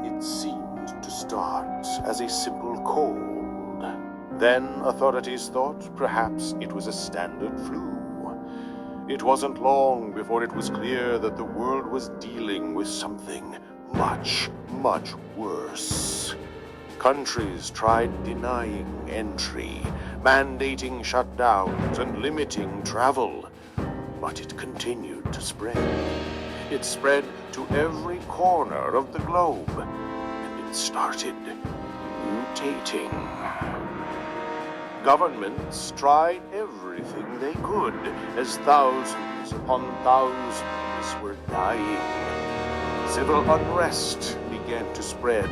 It seemed to start as a simple cold. Then authorities thought perhaps it was a standard flu. It wasn't long before it was clear that the world was dealing with something much, much worse. Countries tried denying entry, mandating shutdowns, and limiting travel. But it continued to spread. It spread to every corner of the globe, and it started mutating. Governments tried everything they could as thousands upon thousands were dying. Civil unrest began to spread.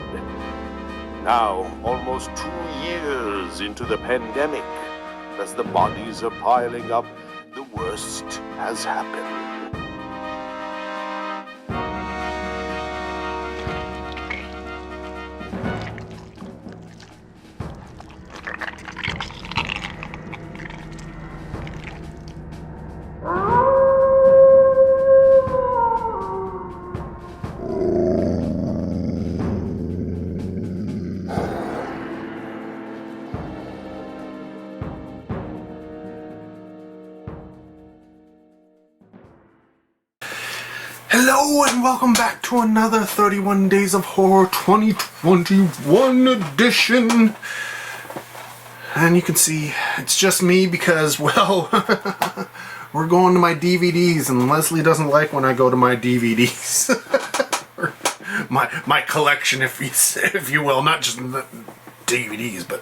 Now, almost 2 years into the pandemic, as the bodies are piling up, the worst has happened. Hello and welcome back to another 31 Days of Horror 2021 edition. And you can see it's just me because, well, we're going to my DVDs and Leslie doesn't like when I go to my DVDs. my collection, if you will, not just the DVDs, but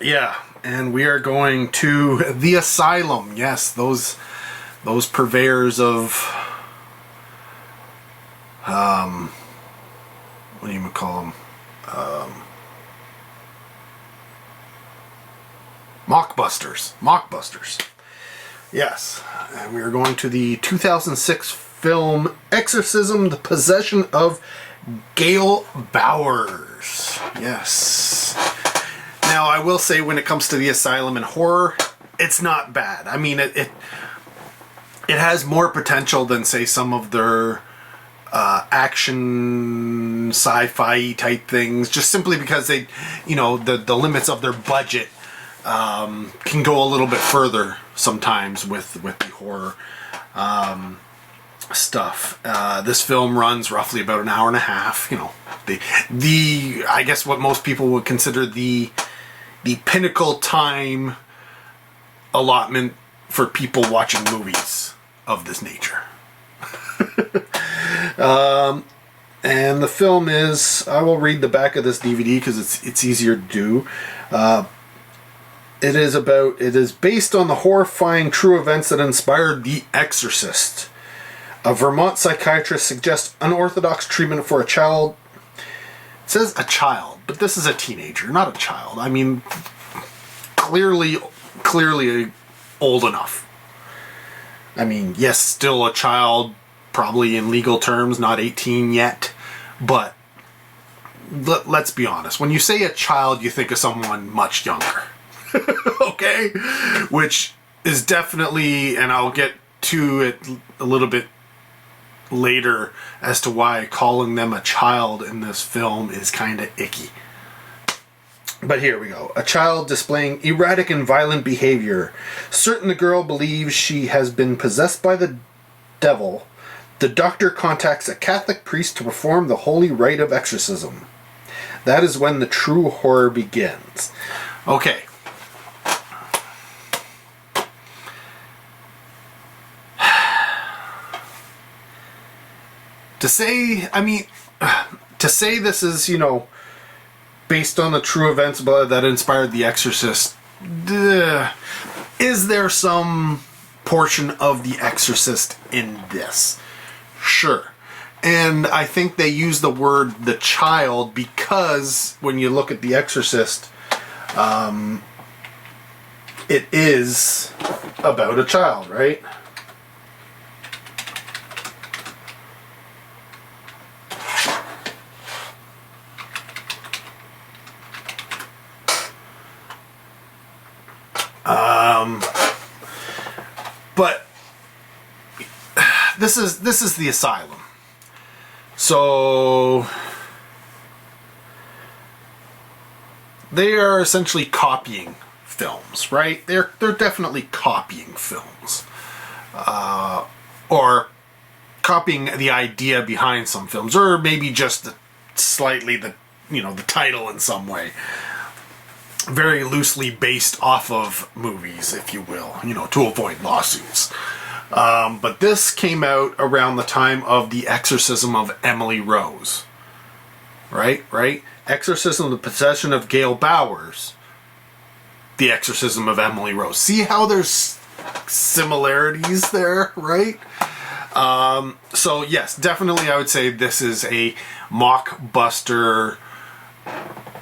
yeah. And we are going to the Asylum. Yes, those purveyors of, what do you call them? Mockbusters. Yes. And we are going to the 2006 film Exorcism, the Possession of Gail Bowers. Yes. Now, I will say when it comes to the Asylum and horror, it's not bad. I mean, it has more potential than, say, some of their action sci-fi type things, just simply because they, the limits of their budget can go a little bit further sometimes with the horror stuff. This film runs roughly about an hour and a half. The I guess what most people would consider the pinnacle time allotment for people watching movies of this nature. And the film is, I will read the back of this DVD because it's easier to do. It is based on the horrifying true events that inspired The Exorcist. A Vermont psychiatrist suggests unorthodox treatment for a child. It says a child, but this is a teenager, not a child. I mean, clearly old enough. I mean, yes, still a child, probably in legal terms, not 18 yet, but let's be honest. When you say a child, you think of someone much younger. Okay? Which is definitely, and I'll get to it a little bit later as to why calling them a child in this film is kind of icky. But here we go. A child displaying erratic and violent behavior. Certain the girl believes she has been possessed by the devil, the doctor contacts a Catholic priest to perform the holy rite of exorcism. That is when the true horror begins. Okay. To say this is, based on the true events that inspired The Exorcist, is there some portion of The Exorcist in this? Sure. And I think they use the word the child because when you look at The Exorcist, it is about a child, right? But this is the Asylum. So they are essentially copying films, right? They're definitely copying films, or copying the idea behind some films, or maybe just slightly the title in some way, very loosely based off of movies, if you will, to avoid lawsuits. But this came out around the time of the Exorcism of Emily Rose, right? Exorcism, the Possession of Gail Bowers, the Exorcism of Emily Rose. See how there's similarities there, right? So yes, definitely I would say this is a mockbuster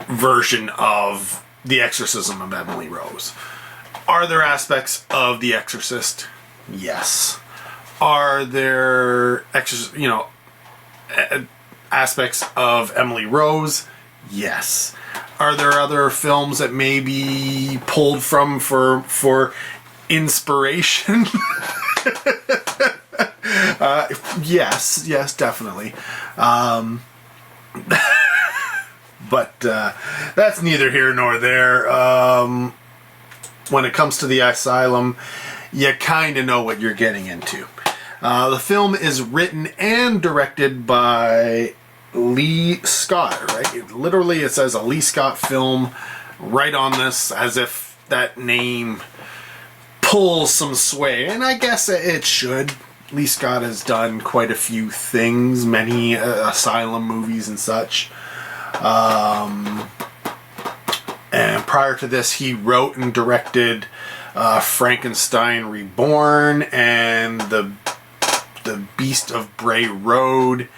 version of the Exorcism of Emily Rose. Are there aspects of The Exorcist? Yes. Are there aspects of Emily Rose? Yes. Are there other films that may be pulled from for inspiration? Yes, definitely. But that's neither here nor there. When it comes to the Asylum, you kind of know what you're getting into. The film is written and directed by Lee Scott, right? It says a Lee Scott film right on this, as if that name pulls some sway, and I guess it should. Lee Scott has done quite a few things, many Asylum movies and such. And prior to this, he wrote and directed Frankenstein Reborn and the Beast of Bray Road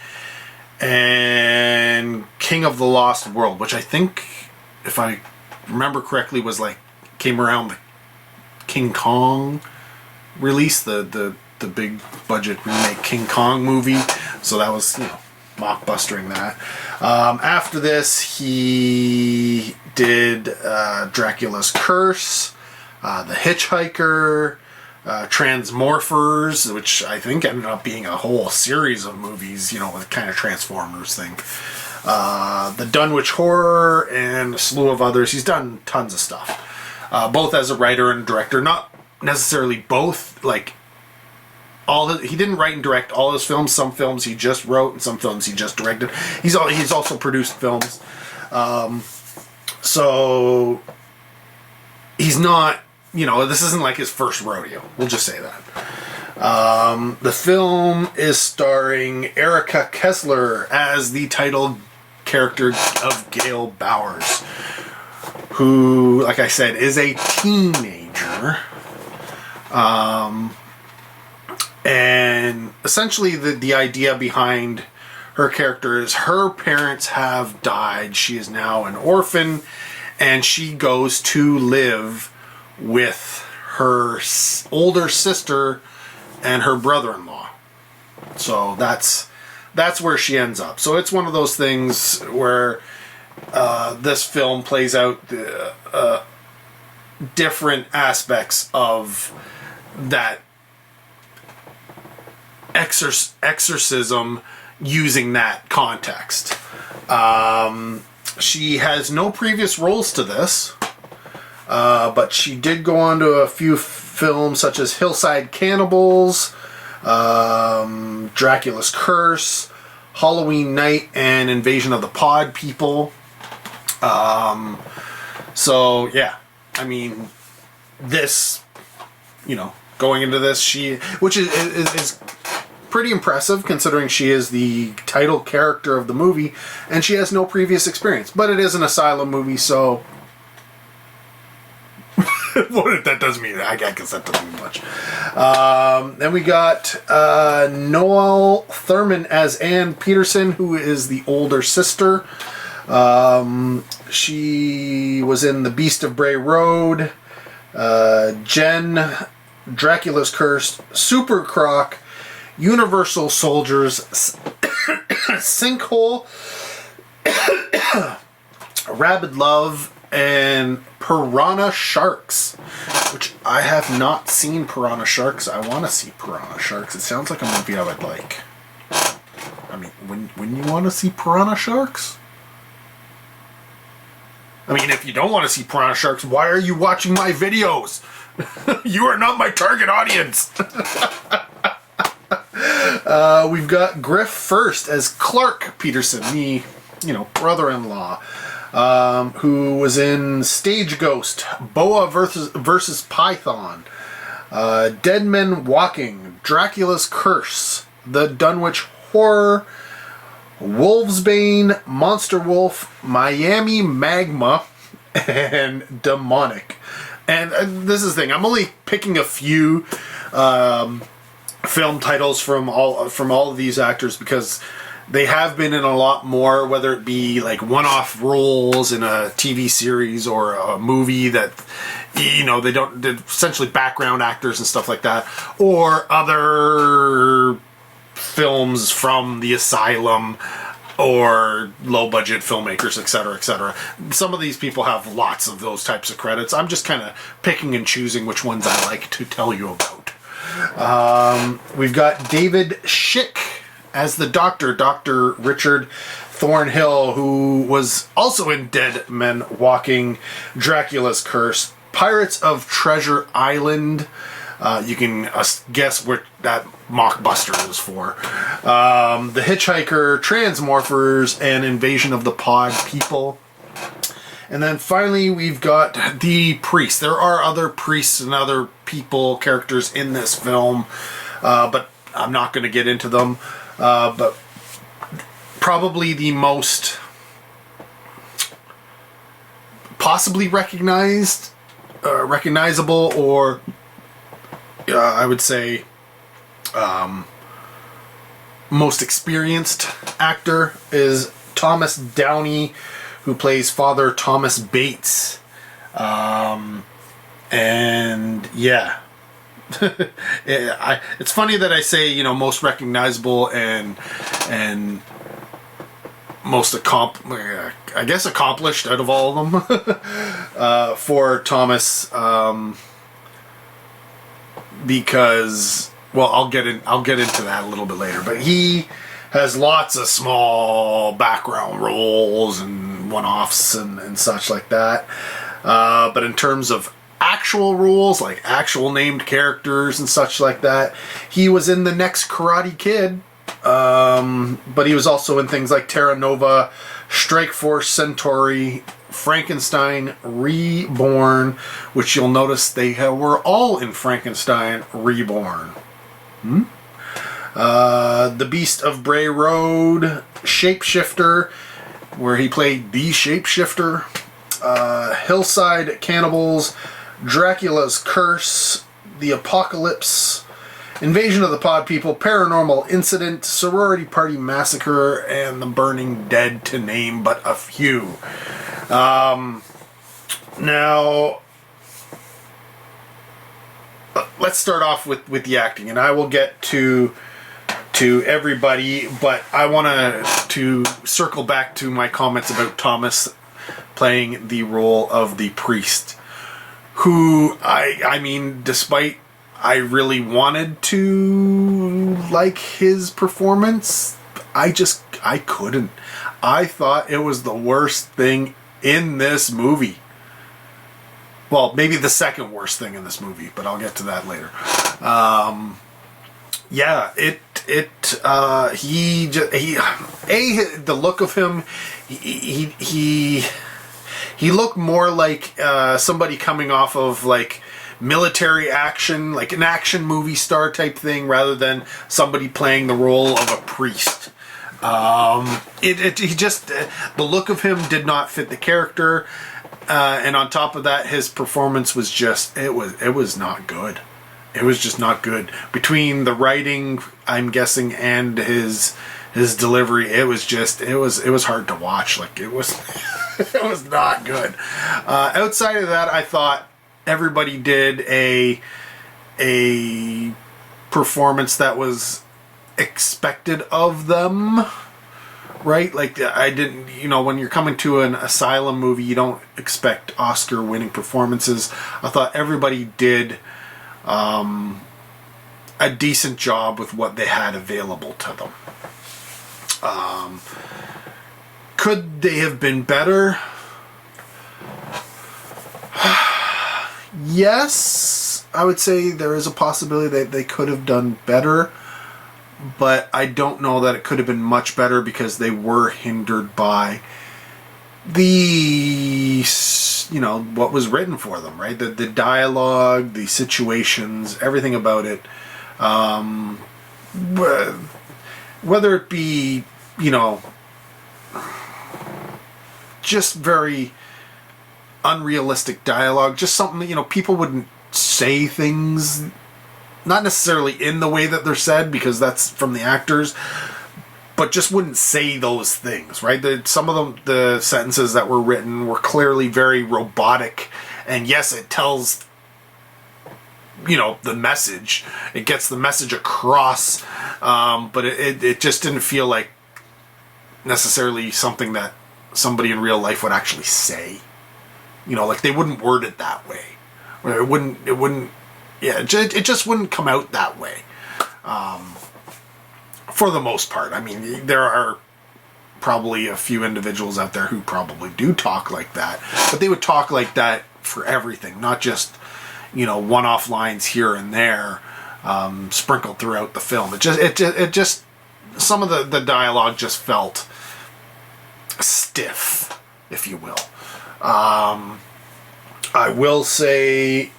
and King of the Lost World, which I think, if I remember correctly, came around the King Kong release, the big budget remake King Kong movie. So that was mockbustering that. After this, he did Dracula's Curse, The Hitchhiker, Transmorphers, which I think ended up being a whole series of movies, with kind of Transformers thing. The Dunwich Horror, and a slew of others. He's done tons of stuff, both as a writer and director. Not necessarily both, he didn't write and direct all his films. Some films he just wrote, and some films he just directed. He's also produced films. So he's not, this isn't like his first rodeo. We'll just say that. The film is starring Erica Kessler as the title character of Gail Bowers, who, like I said, is a teenager. And essentially the idea behind her character is her parents have died. She is now an orphan, and she goes to live with her older sister and her brother-in-law. So that's where she ends up. So it's one of those things where this film plays out the different aspects of that exorcism using that context. She has no previous roles to this, but she did go on to a few films such as Hillside Cannibals, Dracula's Curse, Halloween Night, and Invasion of the Pod People. So yeah, I mean, this, going into this, which is pretty impressive considering she is the title character of the movie and she has no previous experience. But it is an Asylum movie, so what that does mean, I guess that doesn't mean much. Then we got Noel Thurman as Ann Peterson, who is the older sister. She was in The Beast of Bray Road, Jen, Dracula's Curse, Super Croc, Universal Soldiers, Sinkhole, Rabid Love, and Piranha Sharks, which I have not seen. Piranha Sharks. I want to see Piranha Sharks. It sounds like a movie I would like. I mean, when you want to see piranha sharks? I mean, if you don't want to see piranha sharks, why are you watching my videos? You are not my target audience. We've got Griff first as Clark Peterson, the, brother-in-law, who was in Stage Ghost, Boa versus Python, Dead Men Walking, Dracula's Curse, The Dunwich Horror, Wolfsbane, Monster Wolf, Miami Magma, and Demonic. And this is the thing, I'm only picking a few film titles from all of these actors because they have been in a lot more, whether it be like one-off roles in a TV series or a movie that, they're essentially background actors and stuff like that, or other films from the Asylum or low-budget filmmakers, etc., etc. Some of these people have lots of those types of credits. I'm just kind of picking and choosing which ones I like to tell you about. We've got David Schick as the Doctor, Dr. Richard Thornhill, who was also in Dead Men Walking, Dracula's Curse, Pirates of Treasure Island. You can guess what that mockbuster is for. The Hitchhiker, Transmorphers, and Invasion of the Pod People. And then finally, we've got the priest. There are other priests and other characters in this film, but I'm not going to get into them. But probably the most possibly recognizable, or I would say most experienced actor is Thomas Downey, who plays Father Thomas Bates. And yeah. It's funny that I say, most recognizable and most accomplished out of all of them for Thomas, because, well, I'll get into that a little bit later, but he has lots of small background roles and one-offs and such like that. But in terms of actual roles, like actual named characters and such like that, he was in The Next Karate Kid, but he was also in things like Terra Nova, Strike Force Centauri, Frankenstein Reborn, which you'll notice they were all in Frankenstein Reborn. The Beast of Bray Road, Shapeshifter, where he played the Shapeshifter, Hillside Cannibals, Dracula's Curse, The Apocalypse, Invasion of the Pod People, Paranormal Incident, Sorority Party Massacre, and The Burning Dead, to name but a few. Now, let's start off with the acting, and I will get to everybody, but I want to circle back to my comments about Thomas playing the role of the priest, who I mean, despite I really wanted to like his performance, I couldn't. I thought it was the worst thing in this movie. Well, maybe the second worst thing in this movie, but I'll get to that later. The look of him, he looked more like somebody coming off of like military action, like an action movie star type thing, rather than somebody playing the role of a priest. The look of him did not fit the character, and on top of that, his performance was just, it was not good. It was just not good. Between the writing, I'm guessing, and his delivery, it was hard to watch. Like, it was it was not good. Outside of that, I thought everybody did a performance that was expected of them, right? Like, I didn't, when you're coming to an Asylum movie, you don't expect Oscar-winning performances. I thought everybody did a decent job with what they had available to them. Could they have been better? Yes, I would say there is a possibility that they could have done better, but I don't know that it could have been much better because they were hindered by the, what was written for them, right? The dialogue, the situations, everything about it. Whether it be, just very unrealistic dialogue, just something, people wouldn't say things, not necessarily in the way that they're said, because that's from the actors, but just wouldn't say those things, right? Some of them, the sentences that were written were clearly very robotic, and yes, it tells, the message, it gets the message across, but it just didn't feel like necessarily something that somebody in real life would actually say. Like they wouldn't word it that way. Or it wouldn't, it just wouldn't come out that way. For the most part. I mean, there are probably a few individuals out there who probably do talk like that, but they would talk like that for everything, not just, one-off lines here and there, sprinkled throughout the film. It just, some of the dialogue just felt stiff, if you will. I will say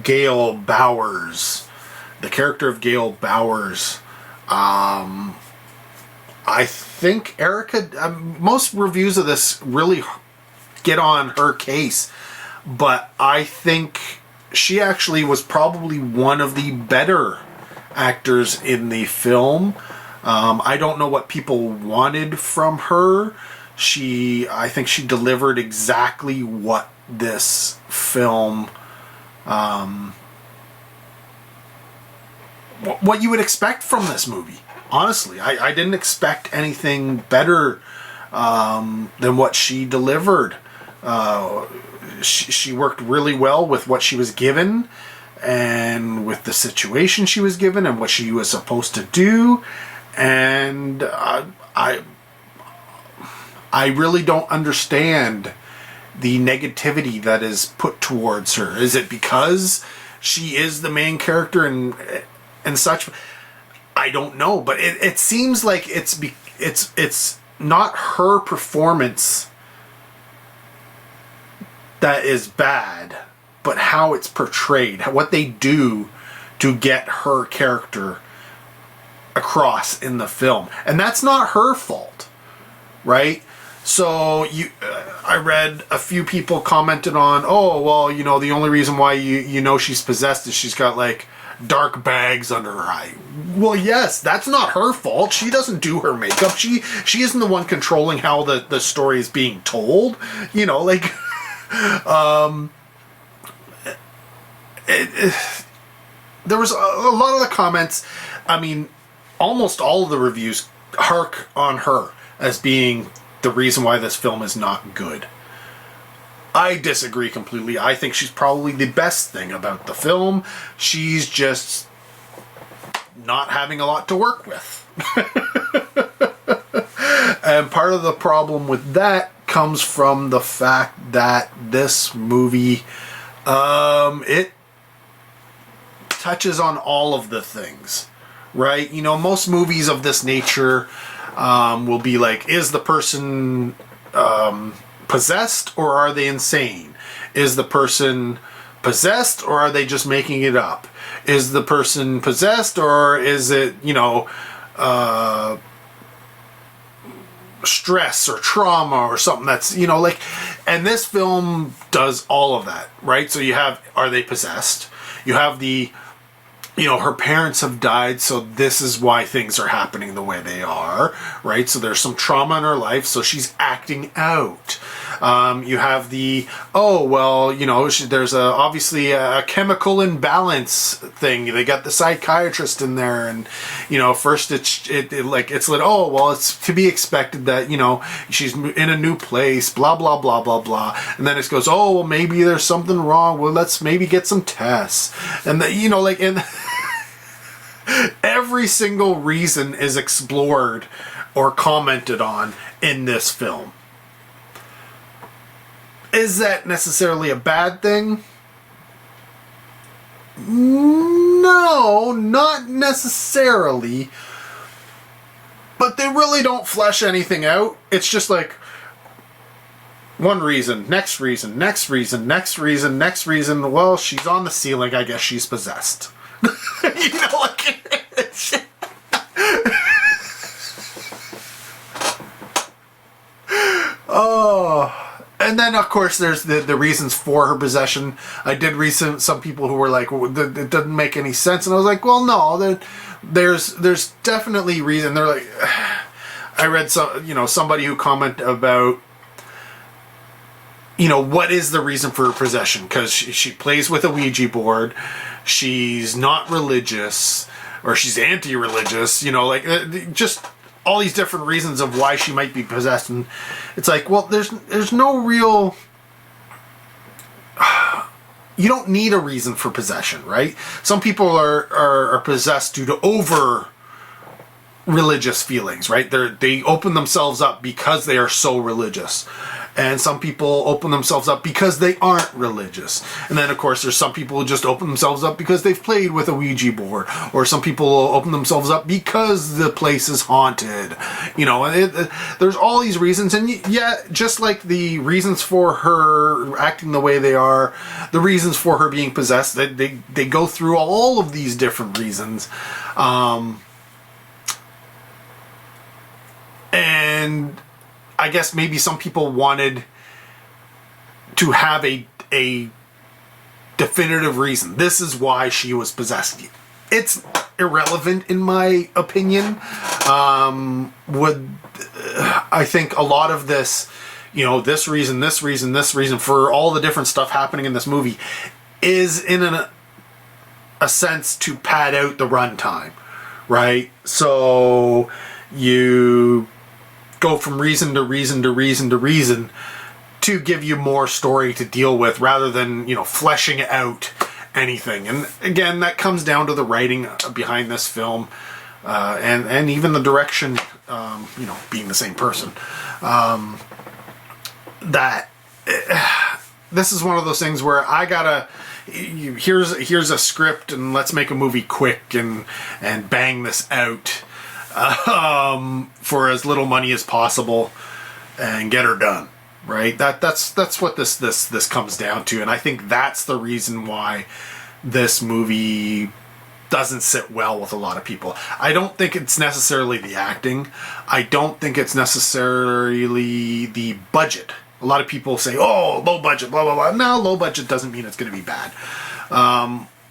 Gail Bowers, the character of Gail Bowers, I think Erica, most reviews of this really get on her case, but I think she actually was probably one of the better actors in the film. I don't know what people wanted from her. I think she delivered exactly what this film, what you would expect from this movie. Honestly, I didn't expect anything better than what she delivered. She worked really well with what she was given, and with the situation she was given, and what she was supposed to do. And I really don't understand the negativity that is put towards her. Is it because she is the main character and such? I don't know, but it seems like it's not her performance that is bad, but how it's portrayed, what they do to get her character across in the film. And that's not her fault, right? So I read a few people commented on, oh, well, the only reason why she's possessed is she's got like dark bags under her eye. Well, yes, that's not her fault. She doesn't do her makeup. She isn't the one controlling how the story is being told. There was a lot of the comments, I mean, almost all of the reviews hark on her as being the reason why this film is not good. I disagree completely. I think she's probably the best thing about the film. She's just not having a lot to work with. And part of the problem with that comes from the fact that this movie, it touches on all of the things, right? Most movies of this nature will be like, is the person possessed or are they insane? Is the person possessed or are they just making it up? Is the person possessed or is it, stress or trauma or something that's, and this film does all of that, right? So you have, are they possessed? You have the, her parents have died, so this is why things are happening the way they are, right? So there's some trauma in her life, so she's acting out. You have the, there's obviously a chemical imbalance thing. They got the psychiatrist in there, and first it's like, oh well, it's to be expected that she's in a new place, blah blah blah blah blah, and then it goes, oh well, maybe there's something wrong. Well, let's maybe get some tests, and and every single reason is explored or commented on in this film. Is that necessarily a bad thing? No, not necessarily. But they really don't flesh anything out. It's just like one reason, next reason, next reason, next reason, next reason. Well, she's on the ceiling. I guess she's possessed. You know, like... Oh... And then, of course, there's the reasons for her possession. I did read some people who were like, well, it doesn't make any sense. And I was like, well, no, there's definitely reason. They're like, I read somebody who commented about, what is the reason for her possession? Because she plays with a Ouija board. She's not religious, or she's anti-religious, just all these different reasons of why she might be possessed. And it's like, well, there's no real... You don't need a reason for possession, right? Some people are possessed due to over religious feelings, right? They open themselves up because they are so religious. And some people open themselves up because they aren't religious. And then, of course, there's some people who just open themselves up because they've played with a Ouija board. Or some people open themselves up because the place is haunted. There's all these reasons. And yeah, just like the reasons for her acting the way they are, the reasons for her being possessed, they go through all of these different reasons. And I guess maybe some people wanted to have a definitive reason. This is why she was possessed. It's irrelevant in my opinion. I think a lot of this, this reason for all the different stuff happening in this movie is in a sense to pad out the runtime, right? So you go from reason to reason to reason to reason to give you more story to deal with rather than, fleshing out anything. And again, that comes down to the writing behind this film, and even the direction, being the same person. This is one of those things where I gotta, here's a script and let's make a movie quick and bang this out. For as little money as possible and get her done, right? That's what this comes down to, and I think that's the reason why this movie doesn't sit well with a lot of people. I don't think it's necessarily the acting. I don't think it's necessarily the budget. A lot of people say, oh, low budget, blah, blah, blah. No, low budget doesn't mean it's going to be bad.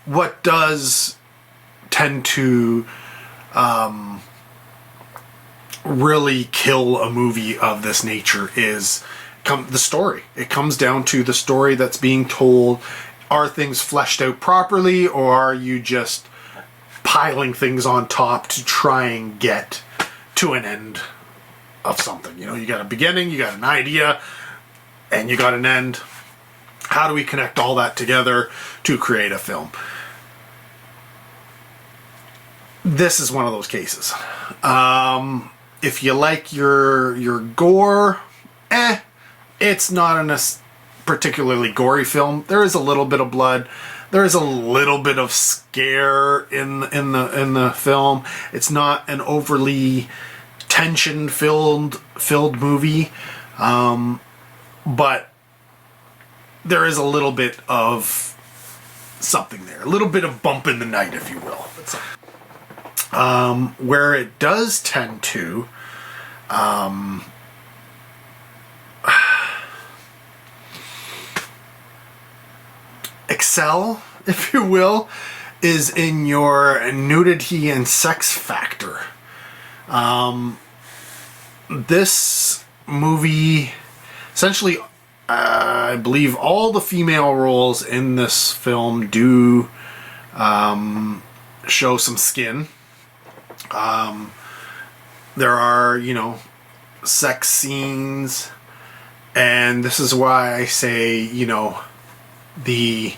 What does tend to really kill a movie of this nature is the story. It comes down to the story that's being told. Are things fleshed out properly, or are you just piling things on top to try and get to an end of something? You got a beginning, you got an idea, and you got an end. How do we connect all that together to create a film? This is one of those cases. If you like your gore, it's not a particularly gory film. There is a little bit of blood. There is a little bit of scare in the film. It's not an overly tension filled movie, but there is a little bit of something there, a little bit of bump in the night, if you will. Where it does tend to excel, if you will, is in your nudity and sex factor. This movie, essentially, I believe all the female roles in this film do show some skin. There are, sex scenes, and this is why I say, the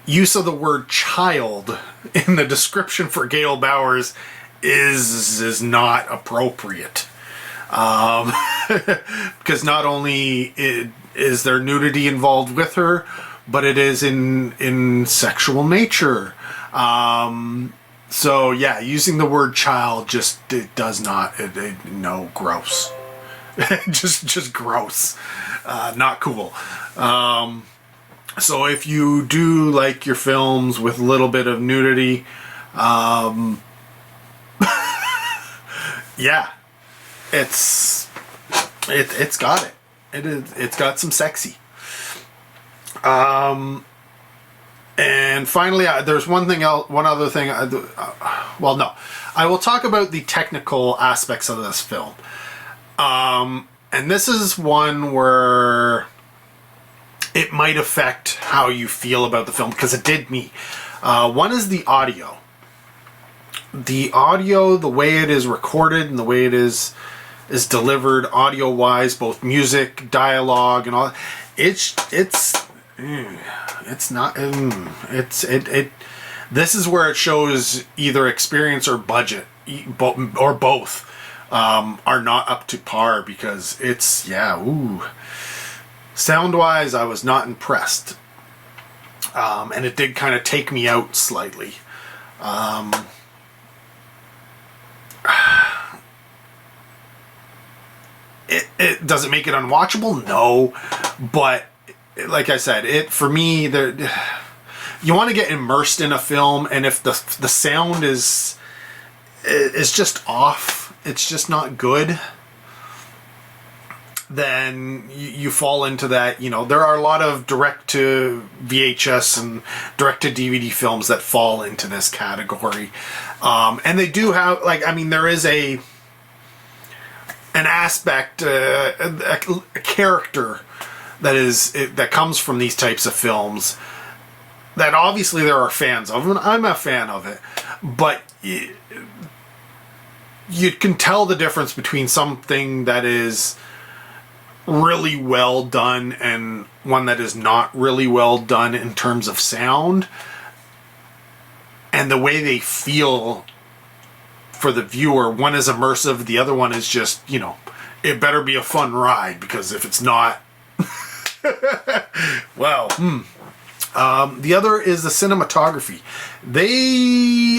use of the word child in the description for Gail Bowers is not appropriate. Because not only is there nudity involved with her, but it is in sexual nature. So yeah, using the word child just, it does not, no, gross. just gross. Not cool. So if you do like your films with a little bit of nudity, yeah, it's got it. It's got some sexy. And finally, there's one other thing. Well, no, I will talk about the technical aspects of this film. And this is one where it might affect how you feel about the film, because it did me. One is the audio. The audio, the way it is recorded and the way it is delivered audio-wise, both music, dialogue, and all. This is where it shows either experience or budget, or both, are not up to par, because it's, sound-wise, I was not impressed. And it did kind of take me out slightly. It doesn't make it unwatchable, no, but like I said, for me, you want to get immersed in a film, and if the sound is just off, it's just not good, then you fall into that. There are a lot of direct to VHS and direct to DVD films that fall into this category, and they do have, there is an aspect, a character that comes from these types of films that obviously there are fans of, and I'm a fan of it, but you can tell the difference between something that is really well done and one that is not really well done in terms of sound and the way they feel for the viewer. One is immersive, the other one is just, it better be a fun ride, because if it's not, well, the other is the cinematography.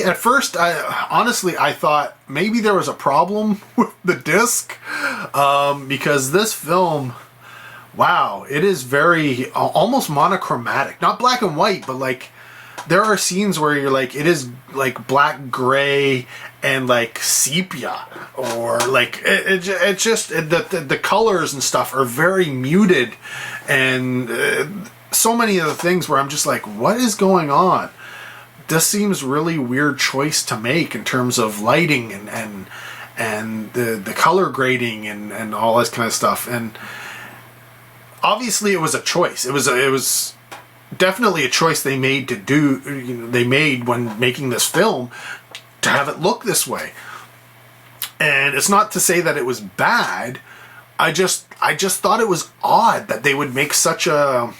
At first, I thought maybe there was a problem with the disc, because this film, wow, it is very, almost monochromatic. Not black and white, but there are scenes where you're it is black, gray, and sepia, or it just, the colors and stuff are very muted, and so many of the things where I'm just what is going on? This seems really weird choice to make in terms of lighting and the color grading and all this kind of stuff. And obviously it was a choice. It was definitely a choice they made they made when making this film, to have it look this way. And it's not to say that it was bad. I just thought it was odd that they would make such a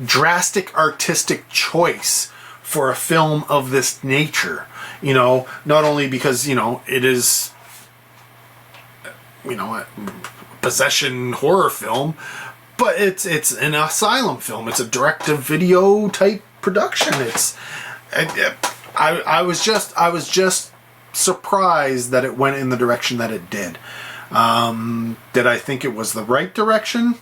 drastic artistic choice for a film of this nature. Not only because, it is, a possession horror film, but it's an Asylum film. It's a direct-to-video type production. I was just surprised that it went in the direction that it did. Did I think it was the right direction?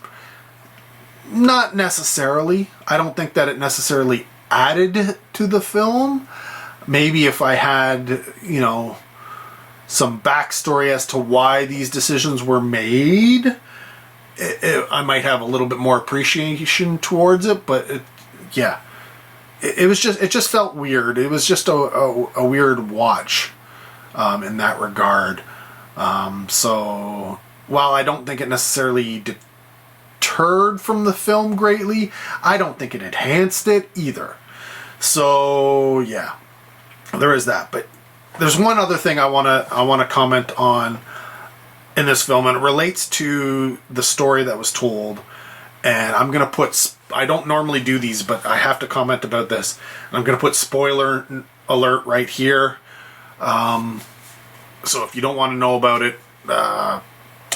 Not necessarily. I don't think that it necessarily added to the film. Maybe if I had, some backstory as to why these decisions were made, I might have a little bit more appreciation towards it. But it just felt weird. It was just a weird watch in that regard. So while I don't think it necessarily deterred from the film greatly, I don't think it enhanced it either. So yeah, there is that. But there's one other thing I want to comment on in this film, and it relates to the story that was told. And I'm going to put, I don't normally do these, but I have to comment about this. I'm going to put spoiler alert right here. So if you don't want to know about it,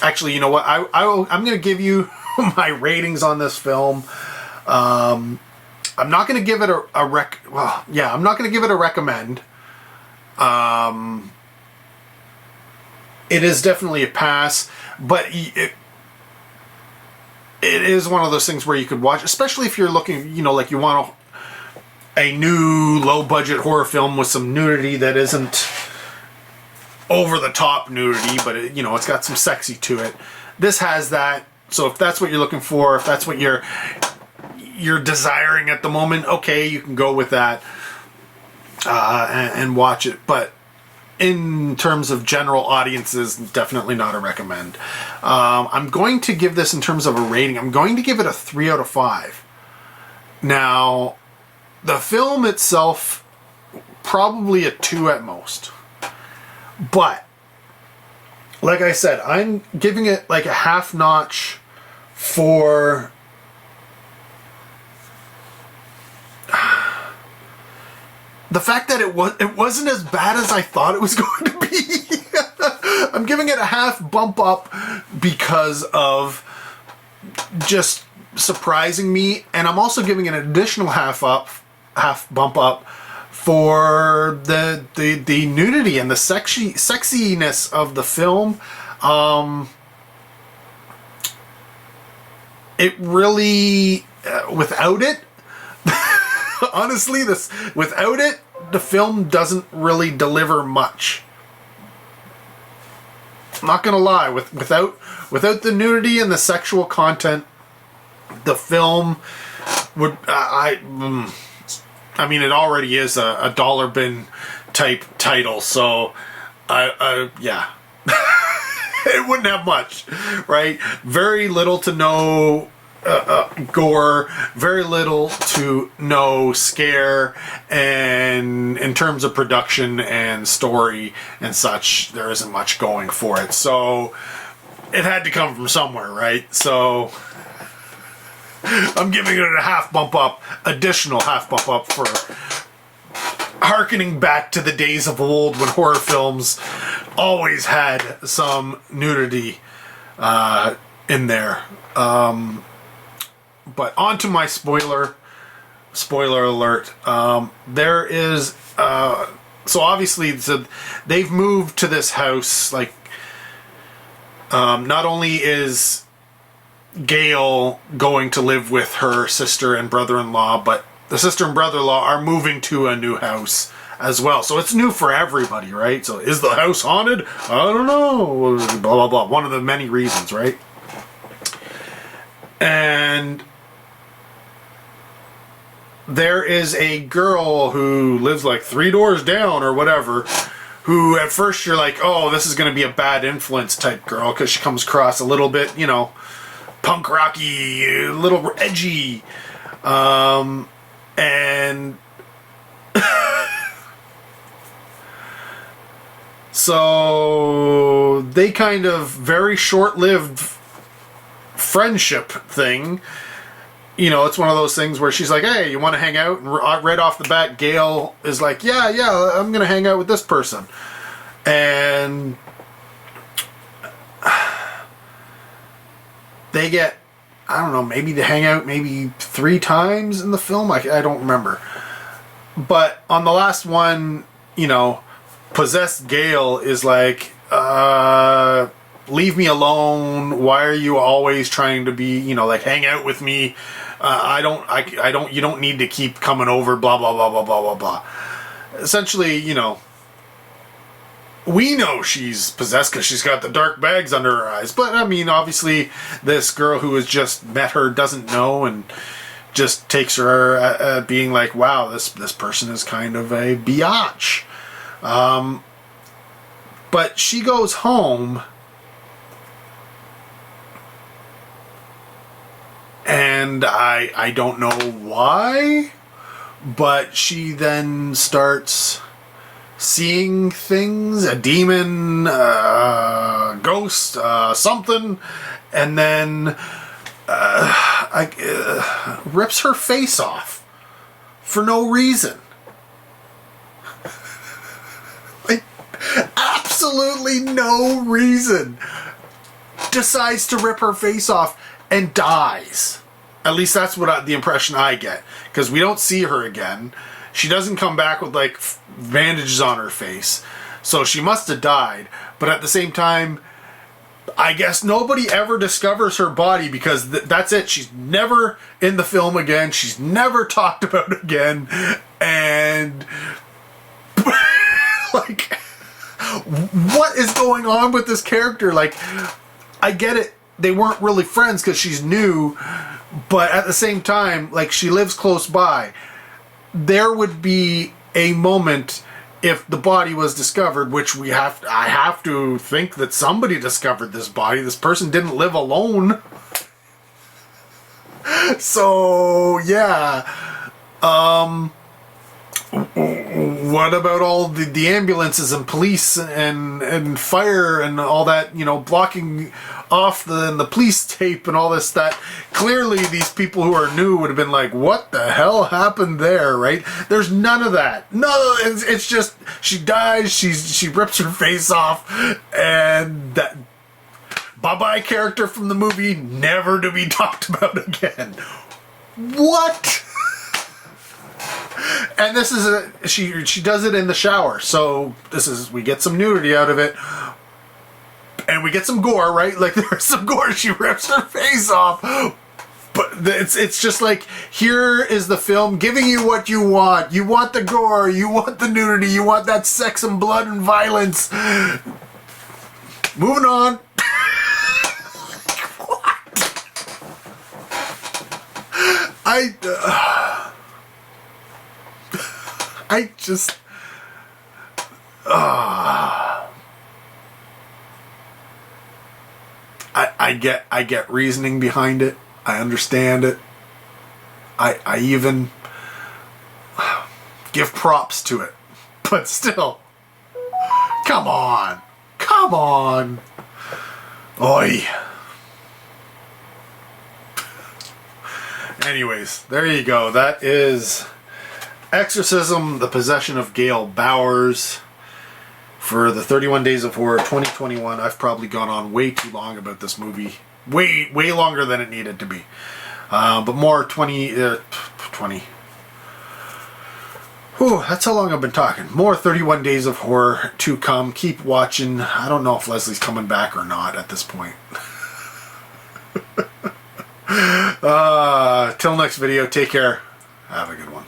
actually, you know what? I'm going to give you my ratings on this film. I'm not going to give it I'm not going to give it a recommend. It is definitely a pass, but it is one of those things where you could watch, especially if you're looking, you know, like you want a new low-budget horror film with some nudity that isn't over-the-top nudity, but it, you know, it's got some sexy to it. This has that, so if that's what you're looking for, if that's what you're desiring at the moment, okay, you can go with that and watch it. But in terms of general audiences, definitely not a recommend. I'm going to give this, in terms of a rating, I'm going to give it a 3 out of 5. Now, the film itself, probably a 2 at most. But, like I said, I'm giving it like a half notch for the fact that it wasn't as bad as I thought it was going to be. I'm giving it a half bump up because of just surprising me, and I'm also giving it an additional half bump up for the nudity and the sexiness of the film. It really, without it, honestly, without it, the film doesn't really deliver much. I'm not gonna lie, without the nudity and the sexual content, the film would I mean, it already is a dollar bin type title, so yeah. It wouldn't have much, right? Very little to no gore, very little to no scare, and in terms of production and story and such, there isn't much going for it. So it had to come from somewhere, right? So I'm giving it a half bump up, additional half bump up for hearkening back to the days of old when horror films always had some nudity in there. But on to my spoiler alert. There is, so obviously they've moved to this house, like, not only is Gail going to live with her sister and brother-in-law, but the sister and brother-in-law are moving to a new house as well. So it's new for everybody, right? So is the house haunted? I don't know. Blah, blah, blah. One of the many reasons, right? And there is a girl who lives like 3 doors down or whatever, who at first you're like, oh, this is going to be a bad influence type girl because she comes across a little bit, you know, punk rocky, a little edgy. And so they kind of very short-lived friendship thing. You know, it's one of those things where she's like, hey, you want to hang out? And right off the bat, Gail is like, yeah, I'm going to hang out with this person. And they get, I don't know, maybe they hang out maybe 3 times in the film. I don't remember. But on the last one, you know, possessed Gail is like, leave me alone. Why are you always trying to be, you know, like, hang out with me? You don't need to keep coming over, blah, blah, blah, blah, blah, blah, blah. Essentially, you know, we know she's possessed because she's got the dark bags under her eyes. But, I mean, obviously, this girl who has just met her doesn't know and just takes her at being like, wow, this person is kind of a biatch. But she goes home, and I don't know why, but she then starts seeing things, a demon, ghost, something, and then rips her face off for no reason. Like, absolutely absolutely no reason, decides to rip her face off and dies. At least that's what the impression I get, because we don't see her again. She doesn't come back with like bandages on her face, so she must have died. But at the same time, I guess nobody ever discovers her body, because that's it. She's never in the film again. She's never talked about again. And like, what is going on with this character? Like, I get it. They weren't really friends because she's new, but at the same time, like, she lives close by. There would be a moment if the body was discovered, which I have to think that somebody discovered this body. This person didn't live alone. So, yeah. What about all the ambulances and police and fire and all that, you know, blocking off the police tape and all this? That clearly these people who are new would have been like, what the hell happened there, right? There's none of that. No, it's just she dies, she rips her face off, and that bye-bye character from the movie never to be talked about again. What? And this is she does it in the shower, so we get some nudity out of it, and we get some gore, right? Like, there's some gore. She rips her face off, but it's just like, here is the film giving you what you want. You want the gore, you want the nudity, you want that sex and blood and violence. Moving on. What? I just... I get reasoning behind it. I understand it. I even give props to it. But still, come on. Come on. Oi. Anyways, there you go. That is Exorcism, The Possession of Gail Bowers, for the 31 Days of Horror 2021. I've probably gone on way too long about this movie. Way longer than it needed to be. But more 20. Whew, that's how long I've been talking. More 31 Days of Horror to come. Keep watching. I don't know if Leslie's coming back or not at this point. Till next video, take care. Have a good one.